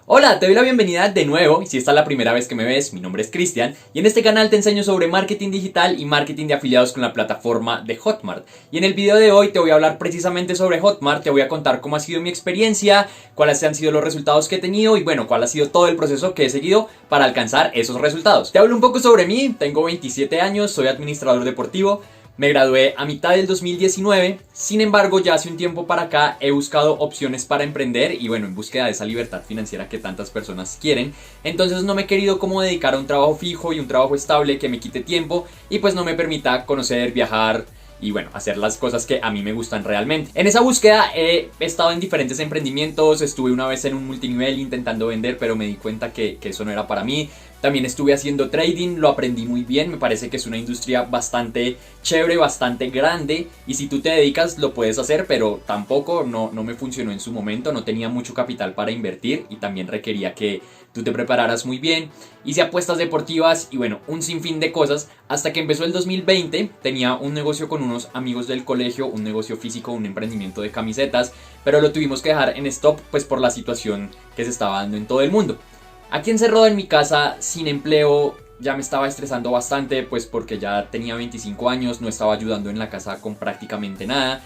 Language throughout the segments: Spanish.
Hola, te doy la bienvenida de nuevo y si esta es la primera vez que me ves, mi nombre es Cristian y en este canal te enseño sobre marketing digital y marketing de afiliados con la plataforma de Hotmart. Y en el video de hoy te voy a hablar precisamente sobre Hotmart, te voy a contar cómo ha sido mi experiencia, cuáles han sido los resultados que he tenido y bueno, cuál ha sido todo el proceso que he seguido para alcanzar esos resultados. Te hablo un poco sobre mí, tengo 27 años, soy administrador deportivo. Me gradué a mitad del 2019, sin embargo ya hace un tiempo para acá he buscado opciones para emprender y bueno, en búsqueda de esa libertad financiera que tantas personas quieren, entonces no me he querido como dedicar a un trabajo fijo y un trabajo estable que me quite tiempo y pues no me permita conocer, viajar y bueno, hacer las cosas que a mí me gustan realmente. En esa búsqueda he estado en diferentes emprendimientos, estuve una vez en un multinivel intentando vender pero me di cuenta que eso no era para mí. También estuve haciendo trading, lo aprendí muy bien, me parece que es una industria bastante chévere, bastante grande y si tú te dedicas lo puedes hacer, pero tampoco no me funcionó en su momento, no tenía mucho capital para invertir y también requería que tú te prepararas muy bien. Hice apuestas deportivas y bueno, un sinfín de cosas hasta que empezó el 2020, tenía un negocio con unos amigos del colegio, un negocio físico, un emprendimiento de camisetas, pero lo tuvimos que dejar en stop pues por la situación que se estaba dando en todo el mundo. Aquí encerrado en mi casa, sin empleo, ya me estaba estresando bastante, pues porque ya tenía 25 años, no estaba ayudando en la casa con prácticamente nada.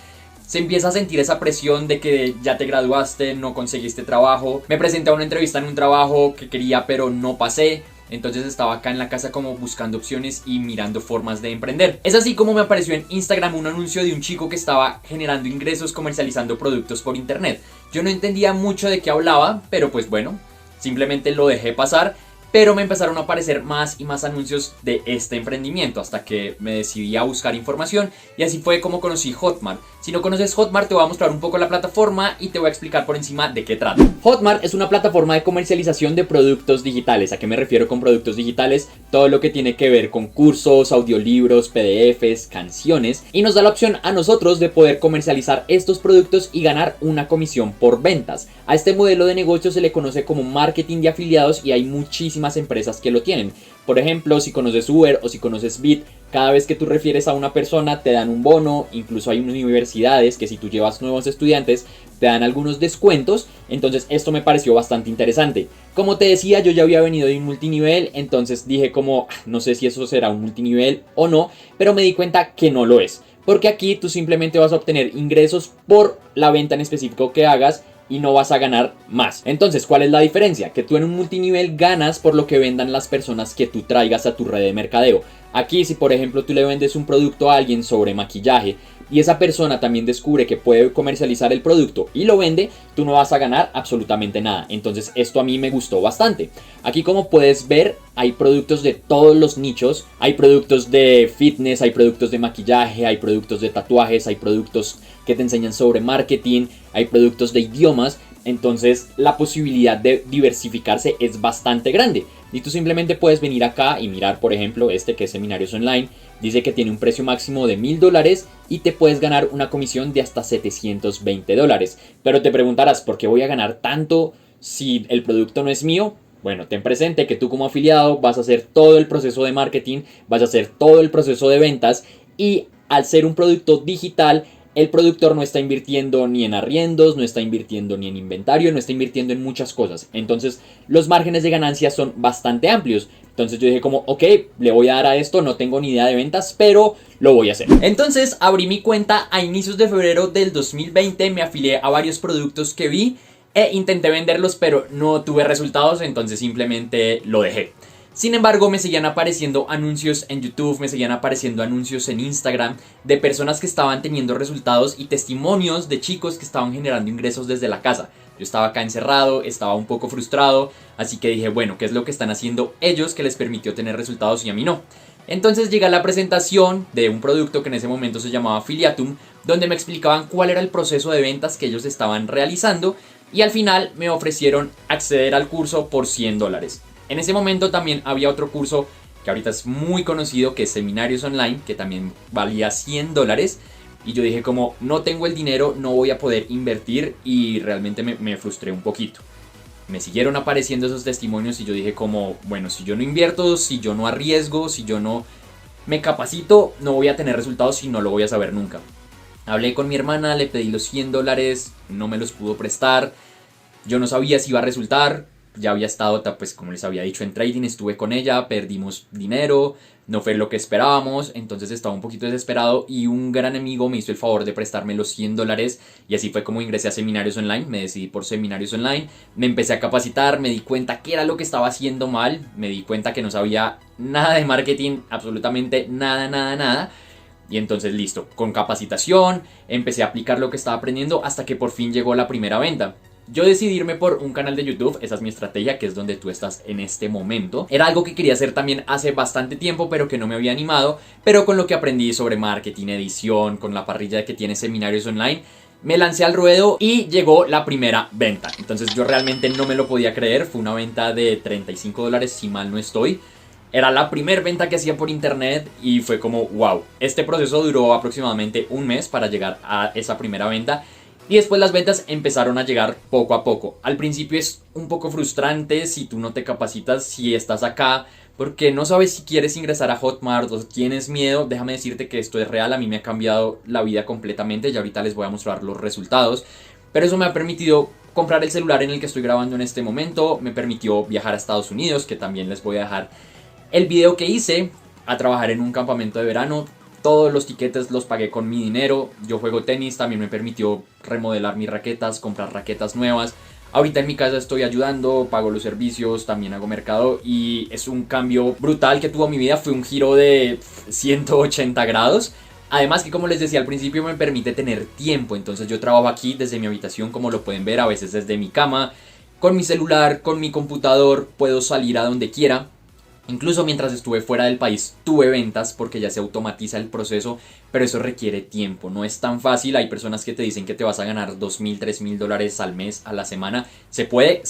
Se empieza a sentir esa presión de que ya te graduaste, no conseguiste trabajo. Me presenté a una entrevista en un trabajo que quería pero no pasé. Entonces estaba acá en la casa como buscando opciones y mirando formas de emprender. Es así como me apareció en Instagram un anuncio de un chico que estaba generando ingresos comercializando productos por internet. Yo no entendía mucho de qué hablaba, pero pues bueno, simplemente lo dejé pasar, pero me empezaron a aparecer más y más anuncios de este emprendimiento hasta que me decidí a buscar información y así fue como conocí Hotmart. Si no conoces Hotmart te voy a mostrar un poco la plataforma y te voy a explicar por encima de qué trata. Hotmart es una plataforma de comercialización de productos digitales. ¿A qué me refiero con productos digitales? Todo lo que tiene que ver con cursos, audiolibros, PDFs, canciones y nos da la opción a nosotros de poder comercializar estos productos y ganar una comisión por ventas. A este modelo de negocio se le conoce como marketing de afiliados y hay muchísimas empresas que lo tienen. Por ejemplo, si conoces Uber o si conoces Bit, cada vez que tú refieres a una persona te dan un bono, incluso hay universidades que si tú llevas nuevos estudiantes te dan algunos descuentos, entonces esto me pareció bastante interesante. Como te decía, yo ya había venido de un multinivel, entonces dije como, no sé si eso será un multinivel o no, pero me di cuenta que no lo es. Porque aquí tú simplemente vas a obtener ingresos por la venta en específico que hagas y no vas a ganar más. Entonces, ¿cuál es la diferencia? Que tú en un multinivel ganas por lo que vendan las personas que tú traigas a tu red de mercadeo. Aquí, si por ejemplo tú le vendes un producto a alguien sobre maquillaje y esa persona también descubre que puede comercializar el producto y lo vende, tú no vas a ganar absolutamente nada. Entonces esto a mí me gustó bastante. Aquí, como puedes ver, hay productos de todos los nichos. Hay productos de fitness, hay productos de maquillaje, hay productos de tatuajes, hay productos que te enseñan sobre marketing, hay productos de idiomas. Entonces la posibilidad de diversificarse es bastante grande. Y tú simplemente puedes venir acá y mirar, por ejemplo, este que es Seminarios Online. Dice que tiene un precio máximo de $1000 y te puedes ganar una comisión de hasta $720. Pero te preguntarás, ¿por qué voy a ganar tanto si el producto no es mío? Bueno, ten presente que tú como afiliado vas a hacer todo el proceso de marketing, vas a hacer todo el proceso de ventas y al ser un producto digital, el productor no está invirtiendo ni en arriendos, no está invirtiendo ni en inventario, no está invirtiendo en muchas cosas. Entonces los márgenes de ganancia son bastante amplios. Entonces yo dije como, ok, le voy a dar a esto, no tengo ni idea de ventas, pero lo voy a hacer. Entonces abrí mi cuenta a inicios de febrero del 2020, me afilié a varios productos que vi e intenté venderlos, pero no tuve resultados, entonces simplemente lo dejé. Sin embargo, me seguían apareciendo anuncios en YouTube, me seguían apareciendo anuncios en Instagram de personas que estaban teniendo resultados y testimonios de chicos que estaban generando ingresos desde la casa. Yo estaba acá encerrado, estaba un poco frustrado, así que dije, bueno, ¿qué es lo que están haciendo ellos que les permitió tener resultados y a mí no? Entonces llegué a la presentación de un producto que en ese momento se llamaba Affiliatum, donde me explicaban cuál era el proceso de ventas que ellos estaban realizando y al final me ofrecieron acceder al curso por $100. En ese momento también había otro curso que ahorita es muy conocido, que es Seminarios Online, que también valía $100. Y yo dije como, no tengo el dinero, no voy a poder invertir y realmente me frustré un poquito. Me siguieron apareciendo esos testimonios y yo dije como, bueno, si yo no invierto, si yo no arriesgo, si yo no me capacito, no voy a tener resultados y no lo voy a saber nunca. Hablé con mi hermana, le pedí los $100, no me los pudo prestar. Yo no sabía si iba a resultar, ya había estado, pues como les había dicho, en trading, estuve con ella, perdimos dinero, no fue lo que esperábamos, entonces estaba un poquito desesperado y un gran amigo me hizo el favor de prestarme los $100 y así fue como ingresé a seminarios online, me decidí por seminarios online, me empecé a capacitar, me di cuenta qué era lo que estaba haciendo mal, me di cuenta que no sabía nada de marketing, absolutamente nada. Y entonces listo, con capacitación, empecé a aplicar lo que estaba aprendiendo hasta que por fin llegó la primera venta. Yo decidí irme por un canal de YouTube, esa es mi estrategia, que es donde tú estás en este momento. Era algo que quería hacer también hace bastante tiempo, pero que no me había animado. Pero con lo que aprendí sobre marketing, edición, con la parrilla que tiene seminarios online, me lancé al ruedo y llegó la primera venta. Entonces yo realmente no me lo podía creer, fue una venta de $35 si mal no estoy. Era la primera venta que hacía por internet y fue como wow. Este proceso duró aproximadamente un mes para llegar a esa primera venta. Y después las ventas empezaron a llegar poco a poco. Al principio es un poco frustrante si tú no te capacitas, si estás acá, porque no sabes si quieres ingresar a Hotmart o tienes miedo. Déjame decirte que esto es real, a mí me ha cambiado la vida completamente y ahorita les voy a mostrar los resultados. Pero eso me ha permitido comprar el celular en el que estoy grabando en este momento, me permitió viajar a Estados Unidos, que también les voy a dejar el video que hice, a trabajar en un campamento de verano. Todos los tiquetes los pagué con mi dinero. Yo juego tenis, también me permitió remodelar mis raquetas, comprar raquetas nuevas. Ahorita en mi casa estoy ayudando, pago los servicios, también hago mercado y es un cambio brutal que tuvo mi vida. Fue un giro de 180 grados. Además que como les decía al principio me permite tener tiempo. Entonces yo trabajo aquí desde mi habitación, como lo pueden ver, a veces desde mi cama, con mi celular, con mi computador, puedo salir a donde quiera. Incluso mientras estuve fuera del país tuve ventas porque ya se automatiza el proceso, pero eso requiere tiempo, no es tan fácil. Hay personas que te dicen que te vas a ganar $2,000, $3,000 al mes, a la semana. Se puede,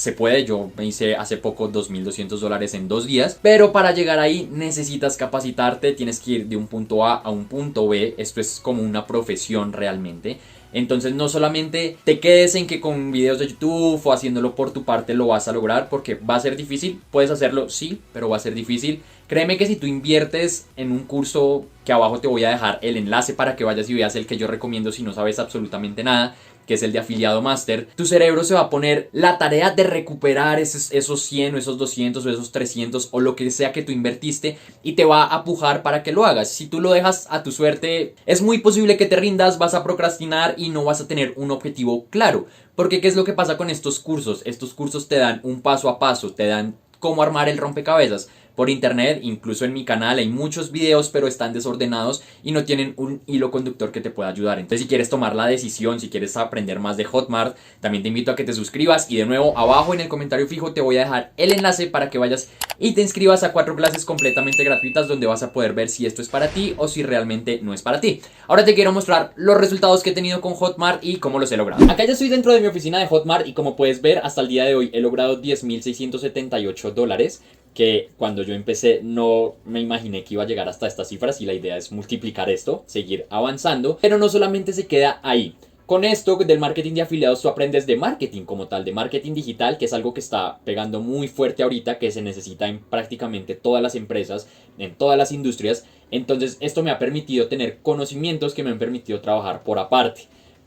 yo me hice hace poco $2,200 en 2 días, pero para llegar ahí necesitas capacitarte, tienes que ir de un punto A a un punto B, esto es como una profesión realmente. Entonces no solamente te quedes en que con videos de YouTube o haciéndolo por tu parte lo vas a lograr, porque va a ser difícil. Puedes hacerlo, sí, pero va a ser difícil. Créeme que si tú inviertes en un curso, que abajo te voy a dejar el enlace para que vayas y veas el que yo recomiendo si no sabes absolutamente nada, que es el de Afiliado Master, tu cerebro se va a poner la tarea de recuperar esos 100 o esos 200 o esos 300 o lo que sea que tú invertiste y te va a pujar para que lo hagas. Si tú lo dejas a tu suerte, es muy posible que te rindas, vas a procrastinar y no vas a tener un objetivo claro. Porque ¿qué es lo que pasa con estos cursos? Estos cursos te dan un paso a paso, te dan cómo armar el rompecabezas. Por internet, incluso en mi canal hay muchos videos, pero están desordenados y no tienen un hilo conductor que te pueda ayudar. Entonces si quieres tomar la decisión, si quieres aprender más de Hotmart, también te invito a que te suscribas y de nuevo abajo en el comentario fijo te voy a dejar el enlace para que vayas y te inscribas a 4 clases completamente gratuitas donde vas a poder ver si esto es para ti o si realmente no es para ti. Ahora te quiero mostrar los resultados que he tenido con Hotmart y cómo los he logrado. Acá ya estoy dentro de mi oficina de Hotmart y como puedes ver hasta el día de hoy he logrado $10,678, que cuando yo empecé no me imaginé que iba a llegar hasta estas cifras y la idea es multiplicar esto, seguir avanzando, pero no solamente se queda ahí. Con esto del marketing de afiliados tú aprendes de marketing como tal, de marketing digital, que es algo que está pegando muy fuerte ahorita, que se necesita en prácticamente todas las empresas, en todas las industrias. Entonces esto me ha permitido tener conocimientos que me han permitido trabajar por aparte.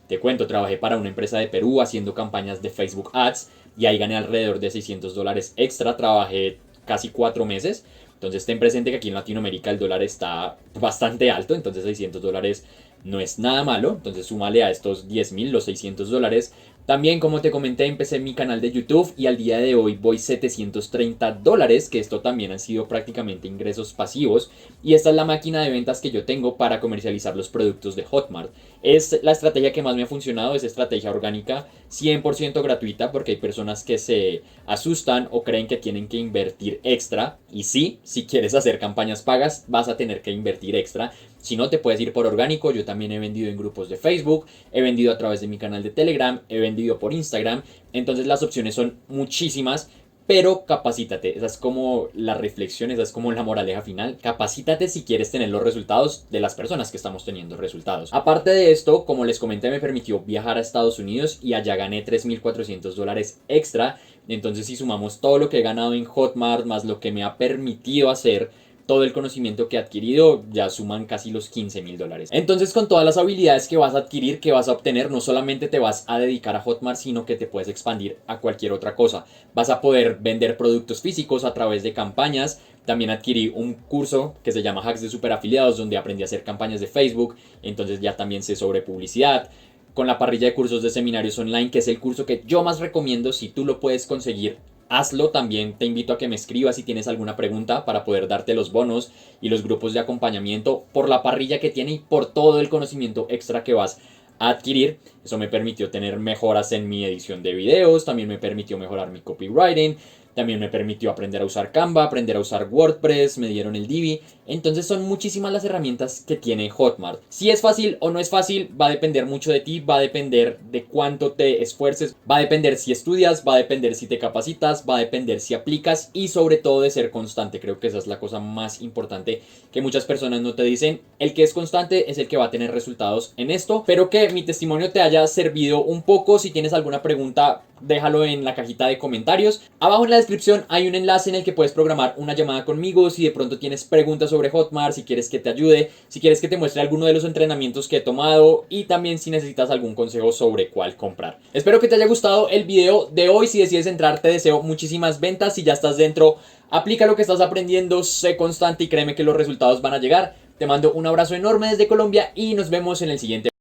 Te cuento, trabajé para una empresa de Perú haciendo campañas de Facebook Ads y ahí gané alrededor de $600 extra, trabajé casi 4 meses. Entonces ten presente que aquí en Latinoamérica el dólar está bastante alto, entonces $600 no es nada malo. Entonces súmale a estos 10,000 los $600. También, como te comenté, empecé mi canal de YouTube y al día de hoy voy $730, que esto también han sido prácticamente ingresos pasivos. Y esta es la máquina de ventas que yo tengo para comercializar los productos de Hotmart. Es la estrategia que más me ha funcionado, es estrategia orgánica, 100% gratuita, porque hay personas que se asustan o creen que tienen que invertir extra. Y sí, si quieres hacer campañas pagas, vas a tener que invertir extra. Si no, te puedes ir por orgánico. Yo también he vendido en grupos de Facebook, he vendido a través de mi canal de Telegram, he vendido por Instagram. Entonces las opciones son muchísimas, pero capacítate. Esa es como la reflexión, esa es como la moraleja final. Capacítate si quieres tener los resultados de las personas que estamos teniendo resultados. Aparte de esto, como les comenté, me permitió viajar a Estados Unidos y allá gané $3,400 extra. Entonces si sumamos todo lo que he ganado en Hotmart más lo que me ha permitido hacer, todo el conocimiento que he adquirido ya suman casi los $15,000. Entonces, con todas las habilidades que vas a adquirir, que vas a obtener, no solamente te vas a dedicar a Hotmart, sino que te puedes expandir a cualquier otra cosa. Vas a poder vender productos físicos a través de campañas. También adquirí un curso que se llama Hacks de Superafiliados, donde aprendí a hacer campañas de Facebook, entonces ya también sé sobre publicidad. Con la parrilla de cursos de seminarios online, que es el curso que yo más recomiendo. Si tú lo puedes conseguir, hazlo. También te invito a que me escribas si tienes alguna pregunta para poder darte los bonos y los grupos de acompañamiento por la parrilla que tiene y por todo el conocimiento extra que vas a adquirir. Eso me permitió tener mejoras en mi edición de videos, también me permitió mejorar mi copywriting, también me permitió aprender a usar Canva, aprender a usar WordPress, me dieron el Divi. Entonces son muchísimas las herramientas que tiene Hotmart. Si es fácil o no es fácil, va a depender mucho de ti, va a depender de cuánto te esfuerces, va a depender si estudias, va a depender si te capacitas, va a depender si aplicas y sobre todo de ser constante. Creo que esa es la cosa más importante que muchas personas no te dicen. El que es constante es el que va a tener resultados en esto. Espero que mi testimonio te haya servido un poco. Si tienes alguna pregunta, déjalo en la cajita de comentarios. Abajo en la descripción hay un enlace en el que puedes programar una llamada conmigo si de pronto tienes preguntas sobre Hotmart, si quieres que te ayude, si quieres que te muestre alguno de los entrenamientos que he tomado y también si necesitas algún consejo sobre cuál comprar. Espero que te haya gustado el video de hoy. Si decides entrar, te deseo muchísimas ventas. Si ya estás dentro, aplica lo que estás aprendiendo, sé constante y créeme que los resultados van a llegar. Te mando un abrazo enorme desde Colombia y nos vemos en el siguiente video.